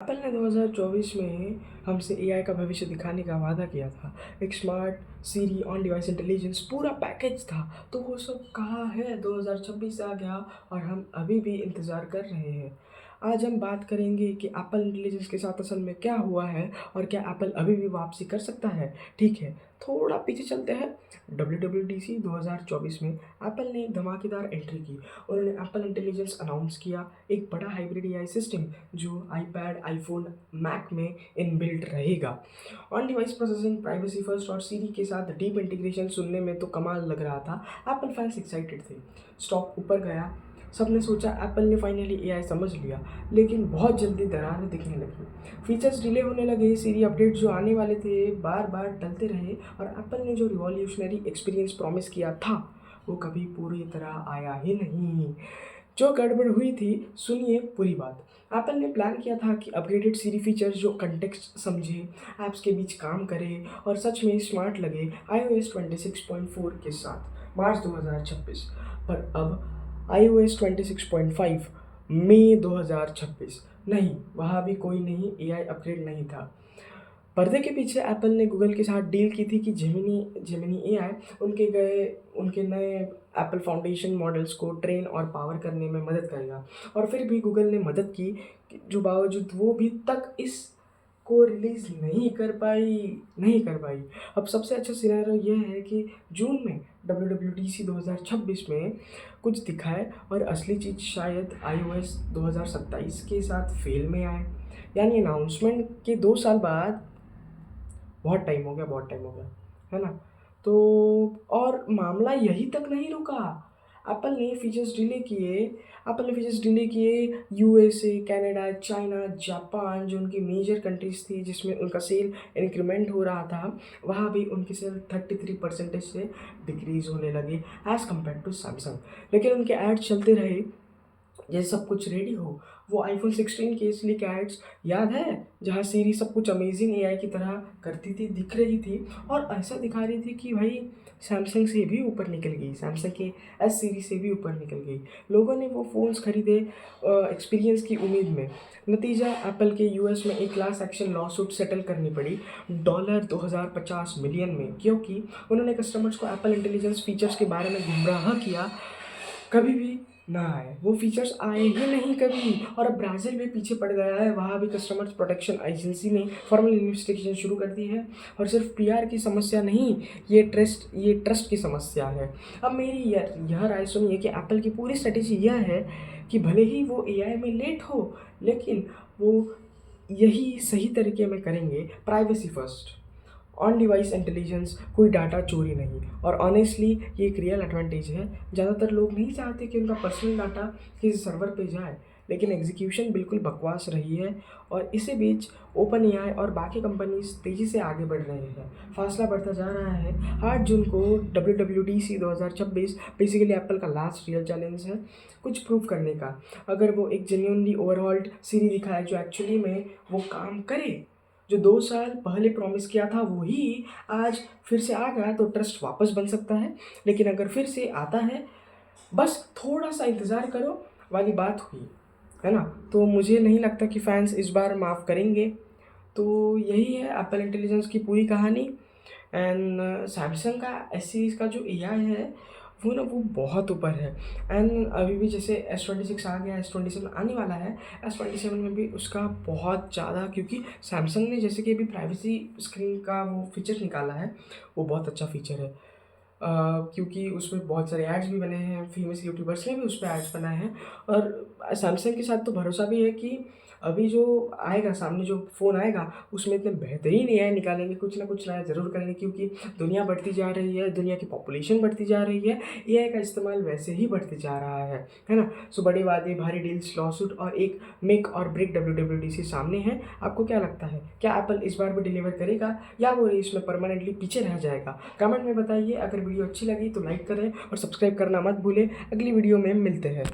Apple ने 2024 में हमसे एआई का भविष्य दिखाने का वादा किया था। एक smart Siri on device intelligence पूरा पैकेज था। तो वो सब कहाँ है? 2026 आ गया और हम अभी भी इंतज़ार कर रहे हैं। आज हम बात करेंगे कि एप्पल इंटेलिजेंस के साथ असल में क्या हुआ है और क्या एप्पल अभी भी वापसी कर सकता है। ठीक है, थोड़ा पीछे चलते हैं। WWDC 2024 में एप्पल ने एक धमाकेदार एंट्री की। उन्होंने एप्पल इंटेलिजेंस अनाउंस किया, एक बड़ा हाइब्रिड एआई सिस्टम जो आईपैड, आईफोन, मैक में इनबिल्ट रहेगा। On device processing, privacy first और सीरी के साथ डीप इंटीग्रेशन सुनने में तो कमाल लग रहा था। एप्पल फैंस एक्साइटेड थे। स्टॉक ऊपर गया। सबने सोचा एप्पल ने फाइनली एआई समझ लिया, लेकिन बहुत जल्दी दरारें दिखने लगी। फीचर्स डिले होने लगे, सीरी अपडेट जो आने वाले थे बार बार टलते रहे और एप्पल ने जो रिवॉल्यूशनरी एक्सपीरियंस प्रॉमिस किया था वो कभी पूरी तरह आया ही नहीं। जो गड़बड़ हुई थी, सुनिए पूरी बात। एप्पल ने प्लान किया था कि अपग्रेडेड सीरी फीचर्स जो कंटेक्स्ट समझे, ऐप्स के बीच काम करे और सच में स्मार्ट लगे, iOS 26.4 के साथ मार्च 2026। पर अब iOS 26.5 मई 2026। नहीं, वहाँ भी कोई नहीं, एआई अपग्रेड नहीं था। पर्दे के पीछे एप्पल ने गूगल के साथ डील की थी कि जेमिनी एआई उनके नए एप्पल फाउंडेशन मॉडल्स को ट्रेन और पावर करने में मदद करेगा। और फिर भी गूगल ने मदद की, जो बावजूद वो भी तक इस को रिलीज़ नहीं कर पाई। अब सबसे अच्छा सिनेरियो यह है कि जून में WWDC 2026 में कुछ दिखाए और असली चीज़ शायद iOS 2027 के साथ फेल में आए। यानी अनाउंसमेंट के 2 साल बाद। बहुत टाइम हो गया, है ना? तो और मामला यही तक नहीं रुका। एप्पल ने फीचर्स डिले किए। यूएसए, कनाडा, चाइना, जापान जो उनकी मेजर कंट्रीज़ थी जिसमें उनका सेल इंक्रीमेंट हो रहा था, वहाँ भी उनके सेल 33% से डिक्रीज़ होने लगे एज़ कम्पेयर टू सैमसंग। लेकिन उनके एड्स चलते रहे जैसे सब कुछ रेडी हो। वो आईफोन 16 के स्लिक एड्स याद है, जहाँ सीरी सब कुछ अमेजिंग एआई की तरह करती थी, दिख रही थी और ऐसा दिखा रही थी कि भाई सैमसंग से भी ऊपर निकल गई, सैमसंग के एस सीरीज से भी ऊपर निकल गई। लोगों ने वो फ़ोन्स खरीदे एक्सपीरियंस की उम्मीद में। नतीजा, एप्पल के यूएस में एक क्लास एक्शन लॉसूट सेटल करनी पड़ी $2050 मिलियन में, क्योंकि उन्होंने कस्टमर्स को एप्पल इंटेलिजेंस फीचर्स के बारे में गुमराह किया। कभी भी ना आए, वो फीचर्स आए ही नहीं कभी। और अब ब्राज़ील भी पीछे पड़ गया है, वहाँ भी कस्टमर्स प्रोटेक्शन एजेंसी ने फॉर्मल इन्वेस्टिगेशन शुरू कर दी है। और सिर्फ पीआर की समस्या नहीं, ये ट्रस्ट की समस्या है। अब मेरी यह राय सुनिए कि एप्पल की पूरी स्ट्रेटेजी यह है कि भले ही वो एआई में लेट हो, लेकिन वो यही सही तरीके में करेंगे। Privacy first, on device intelligence, कोई डाटा चोरी नहीं। और ऑनेस्टली ये एक रियल एडवांटेज है। ज़्यादातर लोग नहीं चाहते कि उनका पर्सनल डाटा किसी सर्वर पे जाए, लेकिन एग्जीक्यूशन बिल्कुल बकवास रही है। और इसी बीच ओपन एआई और बाकी कंपनीज तेज़ी से आगे बढ़ रहे हैं, फासला बढ़ता जा रहा है। 8 जून को WWDC 2026 बेसिकली एप्पल का लास्ट रियल चैलेंज है कुछ प्रूव करने का। अगर वो एक जेन्युइनली ओवरहॉल्ड सीरी दिखाए जो एक्चुअली में वो काम करे, जो 2 साल पहले प्रॉमिस किया था वही आज फिर से आ गया, तो ट्रस्ट वापस बन सकता है। लेकिन अगर फिर से आता है, बस थोड़ा सा इंतज़ार करो वाली बात हुई, है ना? तो मुझे नहीं लगता कि फैंस इस बार माफ़ करेंगे। तो यही है एप्पल इंटेलिजेंस की पूरी कहानी। एंड सैमसंग का एस सीरीज़ का जो एआई है वो बहुत ऊपर है। एंड अभी भी जैसे S26 आ गया, S27 आने वाला है, S27 में भी उसका बहुत ज़्यादा, क्योंकि सैमसंग ने जैसे कि अभी प्राइवेसी स्क्रीन का वो फीचर निकाला है, वो बहुत अच्छा फीचर है। क्योंकि उसमें बहुत सारे एड्स भी बने हैं, फेमस यूट्यूबर्स ने भी उस पे एड्स बनाए हैं। और सैमसंग के साथ तो भरोसा भी है कि अभी जो आएगा, सामने जो फ़ोन आएगा, उसमें इतने बेहतरीन एआई निकालेंगे, कुछ ना कुछ नया ज़रूर करेंगे। क्योंकि दुनिया बढ़ती जा रही है, दुनिया की पॉपुलेशन बढ़ती जा रही है, एआई का इस्तेमाल वैसे ही बढ़ते जा रहा है ना? सो बड़े वादे, भारी डील्स, लॉसूट और एक मेक और ब्रेक WWDC सामने है। आपको क्या लगता है, क्या एप्पल इस बार भी डिलीवर करेगा या वो रेस में परमानेंटली पीछे रह जाएगा? कमेंट में बताइए। अगर वीडियो अच्छी लगी तो लाइक करें और सब्सक्राइब करना मत भूलें। अगली वीडियो में मिलते हैं।